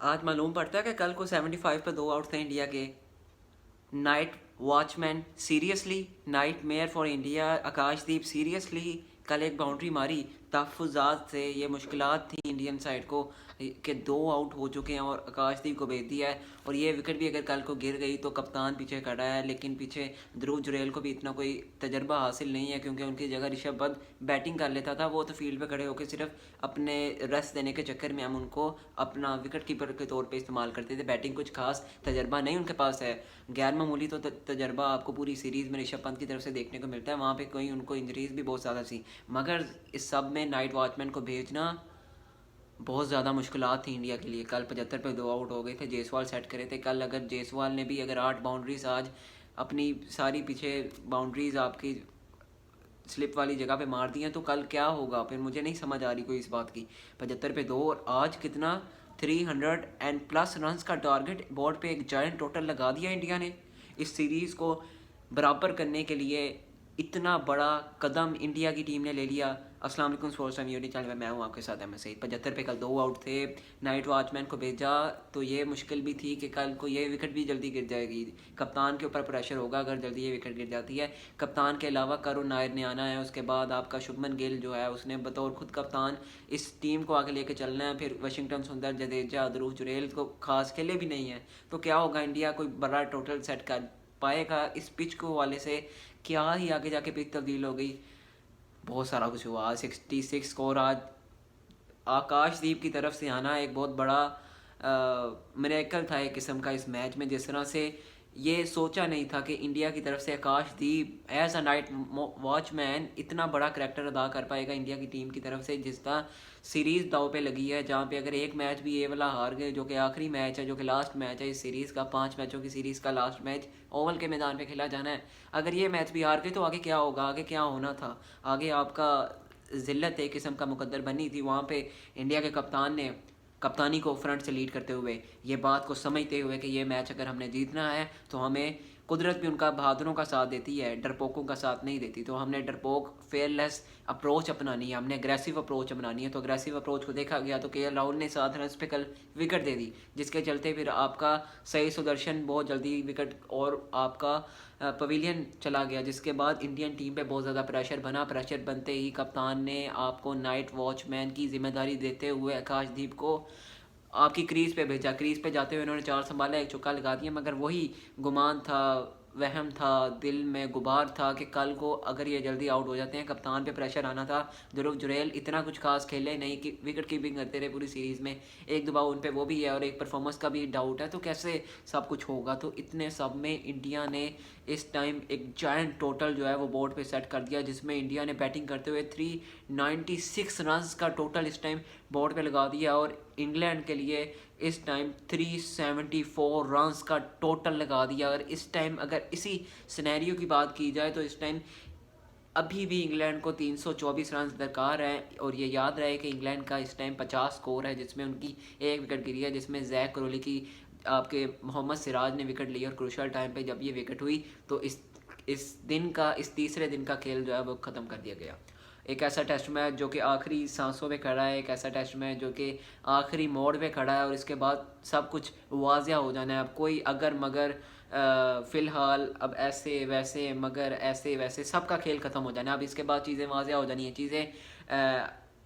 आज मालूम पड़ता है कि कल को 75 पे 2 आउट थे इंडिया के। Night watchman seriously, night mayor for India Akashdeep seriously कल एक बाउंड्री मारी। तहफ़्फ़ुज़ात से ये मुश्किलात थी इंडियन साइड को कि 2 आउट हो चुके हैं और आकाशदीप को भेज दिया है। और ये विकेट भी अगर कल को गिर गई तो कप्तान पीछे खड़ा है, लेकिन पीछे ध्रुव जुरैल को भी इतना कोई तजर्बा हासिल नहीं है क्योंकि उनकी जगह ऋषभ पंत बैटिंग कर लेता था। वो तो फील्ड पे खड़े होकर सिर्फ अपने रेस्ट देने के चक्कर में हम उनको अपना विकेट कीपर के तौर पे इस्तेमाल करते थे। बैटिंग कुछ खास तजर्बा नहीं उनके पास है। गैर मामूली तो तजर्बा आपको पूरी सीरीज़ में ऋषभ पंत की तरफ से देखने को मिलता है। वहाँ पे कोई उनको इंजरीज भी बहुत ज़्यादा थी, मगर इस सब में नाइट वॉचमैन को भेजना बहुत ज़्यादा मुश्किलात थी इंडिया के लिए। कल 75 पे 2 आउट हो गए थे। जायसवाल सेट करे थे कल। अगर जायसवाल ने भी अगर 8 बाउंड्रीज आज अपनी सारी पीछे बाउंड्रीज आपकी स्लिप वाली जगह पे मार दी हैं तो कल क्या होगा फिर मुझे नहीं समझ आ रही कोई इस बात की। 75 पे 2 और आज कितना 300+ रन का टारगेट बोर्ड पे एक जायंट टोटल लगा दिया इंडिया ने। इस सीरीज़ को बराबर करने के लिए इतना बड़ा कदम इंडिया की टीम ने ले लिया। अस्सलाम वालेकुम स्पोर्ट्स टाइम यूट्यूब चैनल में मैं हूँ आपके साथ अहमद सईद। 75 पे कल 2 आउट थे। नाइट वॉचमैन को भेजा तो ये मुश्किल भी थी कि कल को ये विकेट भी जल्दी गिर जाएगी। कप्तान के ऊपर प्रेशर होगा अगर जल्दी ये विकेट गिर जाती है। कप्तान के अलावा करुण नायर ने आना है। उसके बाद आपका शुभमन गिल जो है उसने बतौर खुद कप्तान इस टीम को आगे लेके चलना है। फिर वाशिंगटन सुंदर, जडेजा, ध्रुव जुरैल को खास खेले भी नहीं है तो क्या होगा, इंडिया कोई बड़ा टोटल सेट कर पाएगा इस पिच को वाले से? क्या ही आगे जाके पिच तब्दील हो गई। बहुत सारा कुछ हुआ। 66 स्कोर आज आकाशदीप की तरफ से आना एक बहुत बड़ा मिरेकल था एक किस्म का इस मैच में। जिस तरह से ये सोचा नहीं था कि इंडिया की तरफ से आकाशदीप एज अ नाइट वॉचमैन इतना बड़ा करैक्टर अदा कर पाएगा इंडिया की टीम की तरफ से। जिसका सीरीज़ दाव पे लगी है, जहाँ पे अगर एक मैच भी ये वाला हार गए जो कि आखिरी मैच है, जो कि लास्ट मैच है इस सीरीज़ का, 5 मैचों की सीरीज़ का लास्ट मैच ओवल के मैदान पे खेला जाना है। अगर ये मैच भी हार गए तो आगे क्या होगा, आगे क्या होना था? आगे आपका ज़िल्लत एक किस्म का मुकद्दर बनी थी। वहाँ पे इंडिया के कप्तान ने कप्तानी को फ्रंट से लीड करते हुए ये बात को समझते हुए कि ये मैच अगर हमने जीतना है तो हमें कुदरत भी उनका बहादुरों का साथ देती है, डरपोकों का साथ नहीं देती। तो हमने डरपोक फेयरलेस अप्रोच अपनानी है, हमने अग्रेसिव अप्रोच अपनानी है। तो अग्रेसिव अप्रोच को देखा गया तो केएल राहुल ने 7 रन पे कल विकेट दे दी, जिसके चलते फिर आपका सही सुदर्शन बहुत जल्दी विकेट और आपका पवेलियन चला गया। जिसके बाद इंडियन टीम पे बहुत ज़्यादा प्रेशर बना। प्रेशर बनते ही कप्तान ने आपको नाइट वॉचमैन की जिम्मेदारी देते हुए आकाशदीप को आपकी क्रीज पे भेजा। क्रीज पे जाते हुए उन्होंने 4 संभाला, एक चौका लगा दिया, मगर वही गुमान था, वहम था, दिल में गुबार था कि कल को अगर ये जल्दी आउट हो जाते हैं। कप्तान पे प्रेशर आना था। ध्रुव जुरैल इतना कुछ खास खेले नहीं कि विकेट कीपिंग करते रहे पूरी सीरीज़ में। एक दबाव उन पे वो भी है और एक परफॉर्मेंस का भी डाउट है, तो कैसे सब कुछ होगा? तो इतने सब में इंडिया ने इस टाइम एक जायंट टोटल जो है वो बोर्ड पे सेट कर दिया, जिसमें इंडिया ने बैटिंग करते हुए 396 रन का टोटल इस टाइम बोर्ड पे लगा दिया। और इंग्लैंड के लिए इस टाइम 374 रन्स का टोटल लगा दिया। और इस टाइम अगर इसी सिनेरियो की बात की जाए तो इस टाइम अभी भी इंग्लैंड को 324 रन दरकार है। और ये याद रहे कि इंग्लैंड का इस टाइम 50 स्कोर है, जिसमें उनकी एक विकेट गिरी है, जिसमें जैक क्रोली की आपके मोहम्मद सिराज ने विकेट ली। और क्रूशल टाइम पे जब ये विकेट हुई तो इस तीसरे दिन का खेल जो है वो ख़त्म कर दिया गया। एक ऐसा टेस्ट मैच जो कि आखिरी सांसों पे खड़ा है, एक ऐसा टेस्ट मैच जो कि आखिरी मोड़ पे खड़ा है और इसके बाद सब कुछ वाजिया हो जाना है। अब कोई अगर मगर फ़िलहाल अब ऐसे वैसे मगर ऐसे वैसे सबका खेल ख़त्म हो जाना है। अब इसके बाद चीज़ें वाजिया हो जानी है, चीज़ें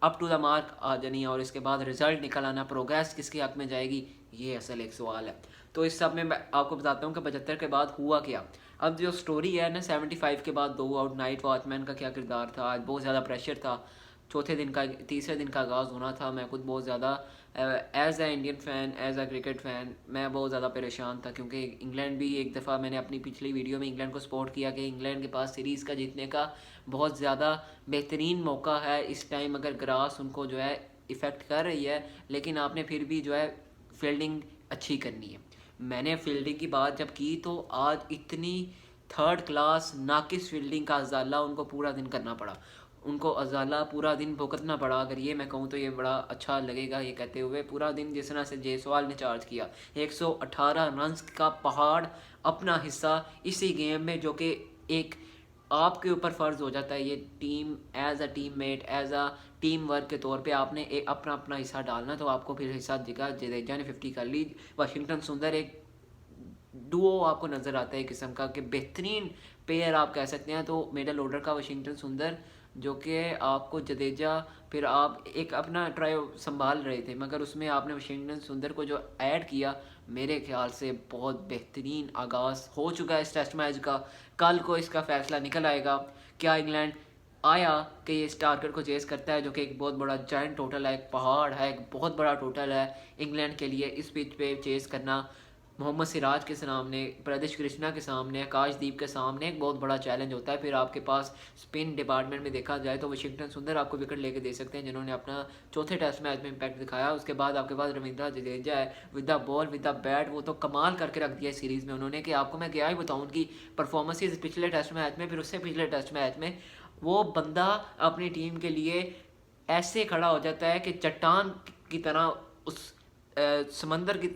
अप टू द मार्क आ जानी है और इसके बाद रिजल्ट निकल आना, प्रोग्रेस किसके हक में जाएगी, ये असल एक सवाल है। तो इस सब में मैं आपको बताता हूँ कि 75 के बाद हुआ क्या। अब जो स्टोरी है ना, 75 के बाद 2 आउट, नाइट वॉचमैन का क्या किरदार था। आज बहुत ज़्यादा प्रेशर था। तीसरे दिन का आगाज़ होना था। मैं खुद बहुत ज़्यादा as a Indian fan, as a cricket fan मैं बहुत ज़्यादा परेशान था क्योंकि इंग्लैंड भी एक दफ़ा मैंने अपनी पिछली वीडियो में इंग्लैंड को सपोर्ट किया कि इंग्लैंड के पास सीरीज़ का जीतने का बहुत ज़्यादा बेहतरीन मौका है इस टाइम। अगर ग्रास उनको जो है इफ़ेक्ट कर रही है, लेकिन आपने फिर भी जो है फील्डिंग अच्छी करनी है। मैंने फील्डिंग की बात जब की तो आज इतनी थर्ड क्लास नाकिस फील्डिंग का अजाला उनको पूरा दिन करना पड़ा, उनको अजाला पूरा दिन भुगतना पड़ा। अगर ये मैं कहूँ तो ये बड़ा अच्छा लगेगा ये कहते हुए। पूरा दिन जिस तरह से जायसवाल ने चार्ज किया, 118 रन का पहाड़ अपना हिस्सा इसी गेम में, जो कि एक आपके ऊपर फ़र्ज़ हो जाता है ये team as a team mate, as a team work के तौर पे आपने एक अपना अपना हिस्सा डालना, तो आपको फिर हिस्सा दिखा। जडेजा ने 50 कर ली, वाशिंगटन सुंदर एक डुओ आपको नज़र आता है किस्म का कि बेहतरीन पेयर आप कह सकते हैं। तो मिडल ऑर्डर का वाशिंगटन सुंदर जो कि आपको जडेजा, फिर आप एक अपना ट्राई संभाल रहे थे, मगर उसमें आपने वाशिंगटन सुंदर को जो ऐड किया, मेरे ख्याल से बहुत बेहतरीन आगाज़ हो चुका है इस टेस्ट मैच का। कल को इसका फैसला निकल आएगा, क्या इंग्लैंड आया कि ये इस टारगेट को चेस करता है, जो कि एक बहुत बड़ा जायंट टोटल है, एक पहाड़ है, एक बहुत बड़ा टोटल है इंग्लैंड के लिए इस पिच पे चेस करना। मोहम्मद सिराज के सामने, प्रदिश कृष्णा के सामने, आकाशदीप के सामने एक बहुत बड़ा चैलेंज होता है। फिर आपके पास स्पिन डिपार्टमेंट में देखा जाए तो वाशिंगटन सुंदर आपको विकेट लेके दे सकते हैं, जिन्होंने अपना चौथे टेस्ट मैच में इंपैक्ट दिखाया। उसके बाद आपके पास रविंद्र जडेजा है, with the ball with the bat, वो तो कमाल करके रख दिया सीरीज़ में उन्होंने, कि आपको मैं क्या ही बताऊँ उनकी परफॉर्मेंसेज पिछले टेस्ट मैच में, फिर उससे पिछले टेस्ट मैच में। वो बंदा अपनी टीम के लिए ऐसे खड़ा हो जाता है कि चट्टान की तरह उस समंदर की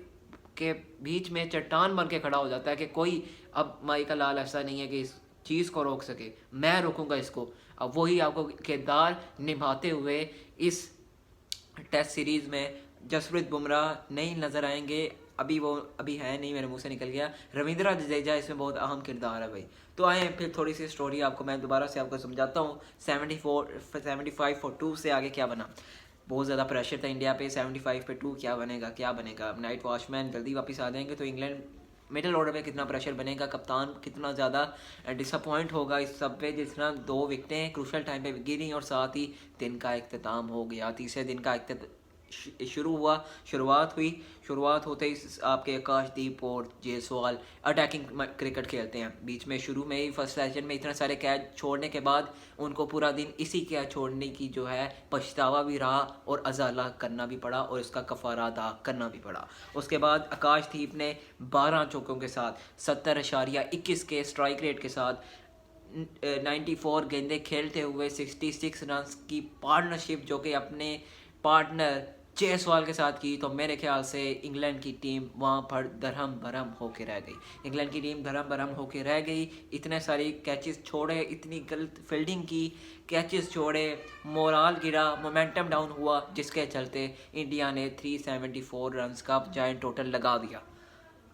के बीच में चट्टान बन के खड़ा हो जाता है कि कोई अब माइकल लाल ऐसा नहीं है कि इस चीज़ को रोक सके, मैं रोकूंगा इसको। अब वही आपको किरदार निभाते हुए इस टेस्ट सीरीज़ में जसप्रीत बुमराह नहीं नज़र आएंगे, अभी है नहीं, मेरे मुंह से निकल गया। रविंद्र जडेजा इसमें बहुत अहम किरदार है भाई। तो आए फिर थोड़ी सी स्टोरी आपको मैं दोबारा से आपको समझाता हूँ। 75 for 2 से आगे क्या बना। बहुत ज़्यादा प्रेशर था इंडिया पे, 75 पे 2 क्या बनेगा क्या बनेगा। अब नाइट वॉचमैन जल्दी वापस आ जाएंगे तो इंग्लैंड मिडिल ऑर्डर पे कितना प्रेशर बनेगा, कप्तान कितना ज़्यादा डिसअपॉइंट होगा इस सब पे, जिस तरह 2 विकेटें क्रूशल टाइम पे गिरी और साथ ही दिन का इख्तिताम हो गया। तीसरे दिन का शुरुआत होते ही आपके आकाशदीप और जायसवाल अटैकिंग क्रिकेट खेलते हैं। बीच में शुरू में ही फर्स्ट सेशन में इतने सारे कैच छोड़ने के बाद उनको पूरा दिन इसी कैच छोड़ने की जो है पछतावा भी रहा और अजाला करना भी पड़ा और इसका कफारा अदा करना भी पड़ा। उसके बाद आकाशदीप ने 12 चौकों के साथ 70.21 के स्ट्राइक रेट के साथ 94 गेंदें खेलते हुए 66 रन की पार्टनरशिप जो कि अपने पार्टनर जायसवाल के साथ की, तो मेरे ख्याल से इंग्लैंड की टीम वहाँ पर दरहम बरहम होके रह गई। इंग्लैंड की टीम दरहम बरहम होके रह गई। इतने सारी कैचेस छोड़े, इतनी गलत फील्डिंग की, कैचेस छोड़े, मोराल गिरा, मोमेंटम डाउन हुआ, जिसके चलते इंडिया ने 374 रन का जायंट टोटल लगा दिया।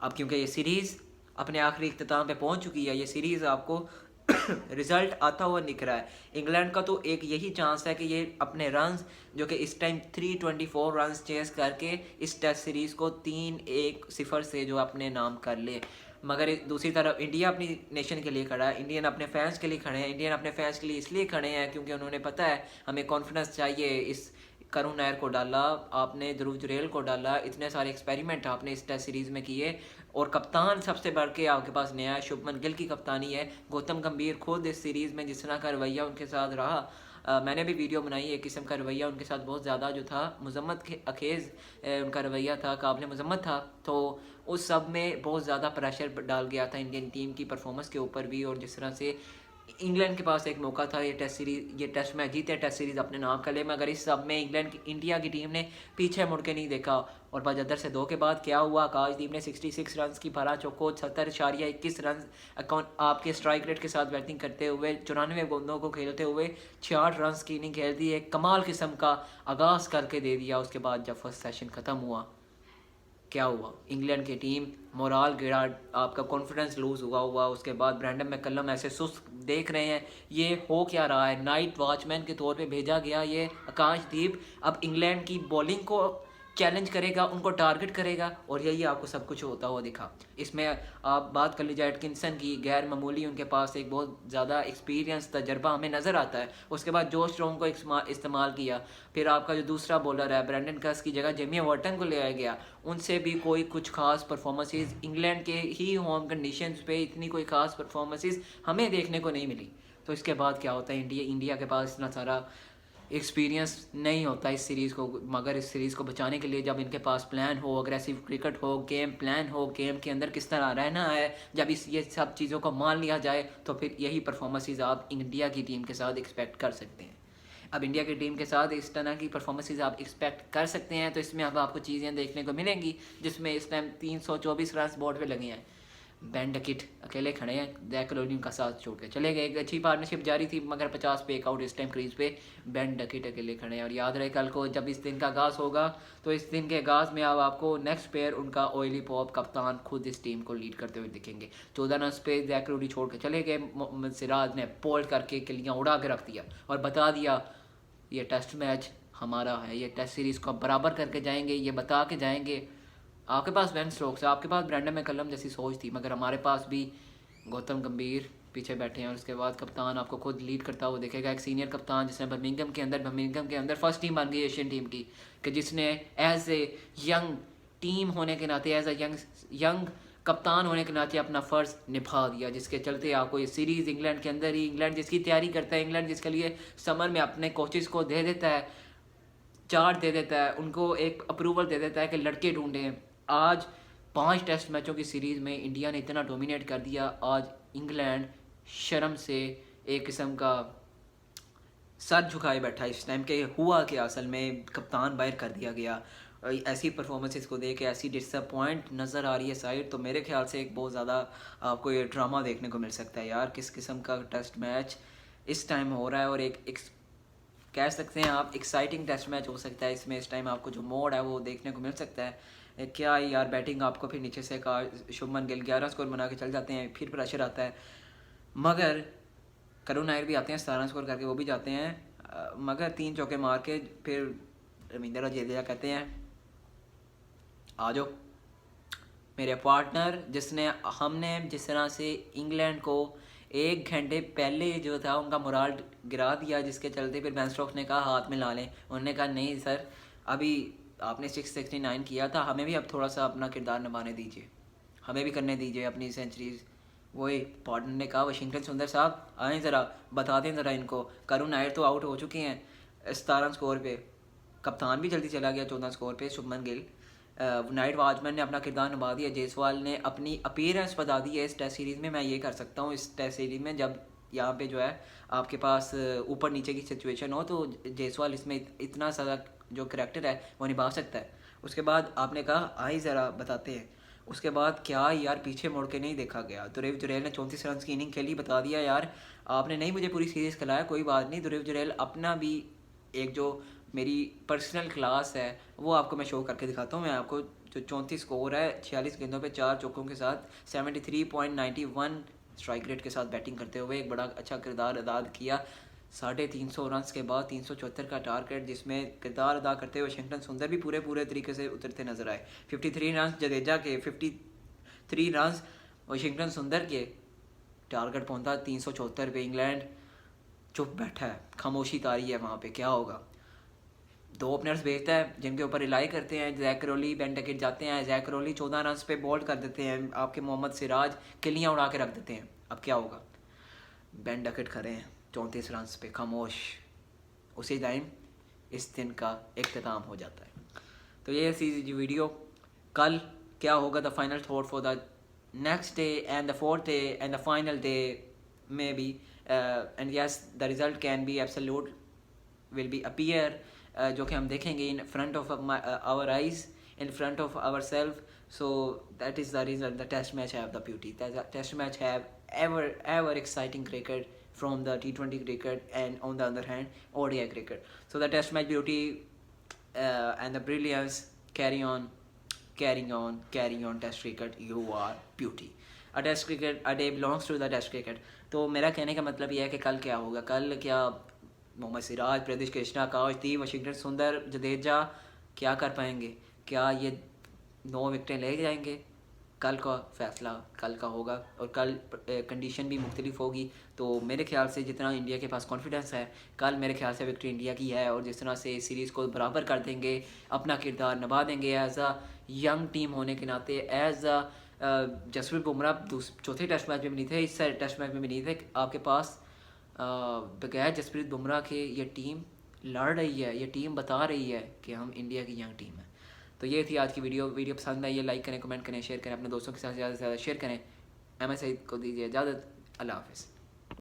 अब क्योंकि ये सीरीज़ अपने आखिरी इख्तिताम पे पहुंच चुकी है, ये सीरीज़ आपको रिजल्ट आता हुआ दिख रहा है। इंग्लैंड का तो एक यही चांस है कि ये अपने रन्स जो कि इस टाइम 324 रन्स चेस करके इस टेस्ट सीरीज़ को 3-1-0 से जो अपने नाम कर ले। मगर दूसरी तरफ इंडिया अपनी नेशन के लिए खड़ा है, इंडियन अपने फैंस के लिए खड़े हैं। इंडियन अपने फैंस के लिए इसलिए खड़े हैं क्योंकि उन्होंने पता है हमें कॉन्फिडेंस चाहिए। इस करुण नायर को डाला आपने, ध्रुव जुरेल को डाला, इतने सारे एक्सपेरिमेंट आपने इस टेस्ट सीरीज़ में किए, और कप्तान सबसे बढ़ के आपके पास नया है, शुभमन गिल की कप्तानी है। गौतम गंभीर खुद इस सीरीज़ में जिस तरह का रवैया उनके साथ रहा, मैंने भी वीडियो बनाई, एक किस्म का रवैया उनके साथ बहुत ज़्यादा जो था मुजम्मत अखेज़ उनका रवैया था, काबिल मजम्मत था। तो उस सब में बहुत ज़्यादा प्रेशर डाल गया था इंडियन टीम की परफॉर्मेंस के ऊपर भी। और जिस तरह से इंग्लैंड के पास एक मौका था ये टेस्ट मैच जीते, टेस्ट सीरीज़ अपने नाम कर ले, मगर इस सब में इंडिया की टीम ने पीछे मुड़ के नहीं देखा। और 75 से 2 के बाद क्या हुआ, आकाशदीप ने 66 रन की 12 चौको 70.21 रन आपके स्ट्राइक रेट के साथ बैटिंग करते हुए 94 गेंदों को खेलते हुए 66 रन की इनिंग खेल दी, एक कमाल किस्म का आगाज़ करके दे दिया। उसके बाद जब फर्स्ट सेशन ख़त्म हुआ, क्या हुआ, इंग्लैंड की टीम मोराल गिरा, आपका कॉन्फिडेंस लूज़ हुआ। उसके बाद ब्रैंडन मैकलम ऐसे सुस्त देख रहे हैं, ये हो क्या रहा है। नाइट वॉचमैन के तौर पे भेजा गया ये आकाशदीप अब इंग्लैंड की बॉलिंग को चैलेंज करेगा, उनको टारगेट करेगा, और यही आपको सब कुछ होता हुआ दिखा। इसमें आप बात कर लीजिए एटकिंसन की, गैर मामूली उनके पास एक बहुत ज़्यादा एक्सपीरियंस तजर्बा हमें नज़र आता है। उसके बाद जोश स्ट्रोंग को इस्तेमाल किया। फिर आपका जो दूसरा बॉलर है ब्रैंडन कस की जगह जेमी वार्टन को ले आया गया, उनसे भी कोई कुछ खास परफॉर्मेंसेस इंग्लैंड के ही होम कंडीशंस पे इतनी कोई खास परफॉर्मेंसेस हमें देखने को नहीं मिली। तो इसके बाद क्या होता है, इंडिया के पास इतना सारा एक्सपीरियंस नहीं होता इस सीरीज़ को, मगर इस सीरीज़ को बचाने के लिए जब इनके पास प्लान हो, अग्रेसिव क्रिकेट हो, गेम प्लान हो, गेम के अंदर किस तरह रहना है, जब ये सब चीज़ों को मान लिया जाए तो फिर यही परफॉर्मेंसेस आप इंडिया की टीम के साथ एक्सपेक्ट कर सकते हैं। अब इंडिया की टीम के साथ इस तरह की परफॉर्मेंसेस आप एक्सपेक्ट कर सकते हैं, तो इसमें अब आपको चीज़ें देखने को मिलेंगी जिसमें इस टाइम 324 रन बोर्ड पे लगे हैं। बेन डकिट अकेले खड़े हैं, जैक क्लोनी का साथ छोड़ के चले गए। एक अच्छी पार्टनरशिप जारी थी मगर 50 पे एक आउट इस टाइम क्रीज पे बेन डकिट अकेले खड़े हैं। और याद रहे कल को जब इस दिन का आगाज़ होगा तो इस दिन के आगाज़ में अब आपको नेक्स्ट प्लेयर उनका ऑयली पॉप कप्तान खुद इस टीम को लीड करते हुए दिखेंगे। 14 रन पे जैक क्लोनी छोड़ के चले गए, मोहम्मद सिराज ने पोल्ड करके किलियाँ उड़ा के रख दिया और बता दिया ये टेस्ट मैच हमारा है, ये टेस्ट सीरीज़ को बराबर करके जाएंगे, ये बता के जाएंगे। आपके पास बेन स्टोक्स है, आपके पास ब्रैंडन मैकलम जैसी सोच थी, मगर हमारे पास भी गौतम गंभीर पीछे बैठे हैं। और उसके बाद कप्तान आपको खुद लीड करता हुआ दिखेगा, एक सीनियर कप्तान जिसने बर्मिंघम के अंदर फर्स्ट टीम बन गई एशियन टीम की, कि जिसने एज ए यंग टीम होने के नाते, एज ए यंग कप्तान होने के नाते अपना फ़र्ज़ निभा दिया, जिसके चलते आपको ये सीरीज़ इंग्लैंड के अंदर ही, इंग्लैंड जिसकी तैयारी करता है, इंग्लैंड जिसके लिए समर में अपने कोचेज़ को दे देता है, चार्ट दे देता है, उनको एक अप्रूवल दे देता है कि लड़के ढूंढें। आज 5 टेस्ट मैचों की सीरीज़ में इंडिया ने इतना डोमिनेट कर दिया, आज इंग्लैंड शर्म से एक किस्म का सर झुकाए बैठा इस टाइम के हुआ कि असल में कप्तान बाहर कर दिया गया। ऐसी परफॉर्मेंसेस को देख के ऐसी डिसअपॉइंट नज़र आ रही है साइड, तो मेरे ख्याल से एक बहुत ज़्यादा आपको ये ड्रामा देखने को मिल सकता है यार। किस किस्म का टेस्ट मैच इस टाइम हो रहा है, और एक कह सकते हैं आप एक्साइटिंग टेस्ट मैच हो सकता है इसमें। इस टाइम आपको जो मोड है वो देखने को मिल सकता है। क्या यार बैटिंग आपको फिर नीचे से का शुभमन गिल 11 स्कोर बना के चल जाते हैं, फिर प्रेशर आता है, मगर करुण नायर भी आते हैं 17 स्कोर करके, वो भी जाते हैं, मगर 3 चौके मार के फिर रविंद्र जडेजा कहते हैं आ जाओ मेरे पार्टनर, हमने जिस तरह से इंग्लैंड को 1 घंटे पहले जो था उनका मोराल गिरा दिया, जिसके चलते फिर बेन स्टोक्स ने कहा हाथ मिला लें। उन्होंने कहा नहीं सर, अभी आपने 669 किया था, हमें भी अब थोड़ा सा अपना किरदार निभाने दीजिए, हमें भी करने दीजिए अपनी सेंचुरीज। वही पार्टनर ने कहा वाशिंगटन सुंदर साहब आएँ ज़रा, बता दें ज़रा इनको, करुण नायर तो आउट हो चुके हैं 17 स्कोर पे, कप्तान भी जल्दी चला गया 14 स्कोर पे शुभमन गिल, नाइट वॉचमैन ने अपना किरदार निभा दिया, जायसवाल ने अपनी अपीयरेंस बता दी है इस टेस्ट सीरीज़ में, मैं ये कर सकता हूँ इस टेस्ट सीरीज़ में, जब यहाँ पे जो है आपके पास ऊपर नीचे की सिचुएशन हो तो जायसवाल इसमें इतना सारा जो करैक्टर है वो निभा सकता है। उसके बाद आपने कहा आई ज़रा बताते हैं, उसके बाद क्या यार पीछे मुड़ के नहीं देखा गया। दुरेव जुरैल ने 34 रन की इनिंग खेली, बता दिया यार आपने नहीं मुझे पूरी सीरीज़ खिलाया, कोई बात नहीं, दुरेव जुरैल अपना भी एक जो मेरी पर्सनल क्लास है वो आपको मैं शो करके दिखाता हूँ। मैं आपको जो 34 स्कोर है 46 गेंदों पे 4 चौकों के साथ 73.91 स्ट्राइक रेट के साथ बैटिंग करते हुए एक बड़ा अच्छा किरदार अदा किया। 350 रन के बाद 374 का टारगेट, जिसमें किरदार अदा करते हुए वाशिंगटन सुंदर भी पूरे तरीके से उतरते नजर आए। 53 रन जडेजा के, 53 रन वाशिंगटन सुंदर के, टारगेट पहुंचा 374 पे। इंग्लैंड चुप बैठा है, खामोशी तारी है वहाँ पे, क्या होगा। 2 ओपनर्स भेजता है जिनके ऊपर रिलाई करते हैं, जैक क्रोली बेन डकिट जाते हैं, जैक क्रोली 14 रन पे बॉल्ड कर देते हैं, आपके मोहम्मद सिराज किलियाँ उड़ा के रख देते हैं। अब क्या होगा, बेन डकिट खड़े हैं 34 रन पे खामोश, उसी टाइम इस दिन का इख्तिताम हो जाता है। तो ये सी वीडियो, कल क्या होगा, the final thought for the next day and the 4th day and the final day may be, and yes the result can be absolute will be appear, जो कि हम देखेंगे in front of our eyes, in front of our self. So that is the reason the test match have the beauty, test match have ever exciting cricket from the T20 cricket, and on the other hand ODI cricket. So the test match beauty and the brilliance carry on test cricket, you are beauty. A test cricket, a day belongs to the test cricket. तो मेरा कहने का मतलब यह है कि कल क्या होगा, कल क्या मोहम्मद सिराज, प्रदेश कृष्णा, आकाशदीप, वाशिंगटन सुंदर, जडेजा क्या कर पाएंगे, क्या ये 9 विकेटें ले जाएंगे, कल का फैसला कल का होगा। और कल कंडीशन भी मुख्तलिफ होगी, तो मेरे ख्याल से जितना इंडिया के पास कॉन्फिडेंस है, कल मेरे ख्याल से विक्ट्री इंडिया की है, और जिस तरह से इस सीरीज़ को बराबर कर देंगे, अपना किरदार निभा देंगे एज अ यंग टीम होने के नाते, एज अ जसप्रीत बुमराह 4थे टेस्ट मैच में भी नहीं थे, इस टेस्ट मैच में भी नहीं थे, आपके पास बगैर जसप्रीत बुमराह के ये टीम लड़ रही है, ये टीम बता रही है कि हम इंडिया की यंग टीम है। तो ये थी आज की वीडियो पसंद आई है लाइक करें, कमेंट करें, शेयर करें, अपने दोस्तों के साथ ज़्यादा से ज़्यादा शेयर करें। एम एस सईद को दीजिए इजाज़त, अल्लाह हाफ़िज़।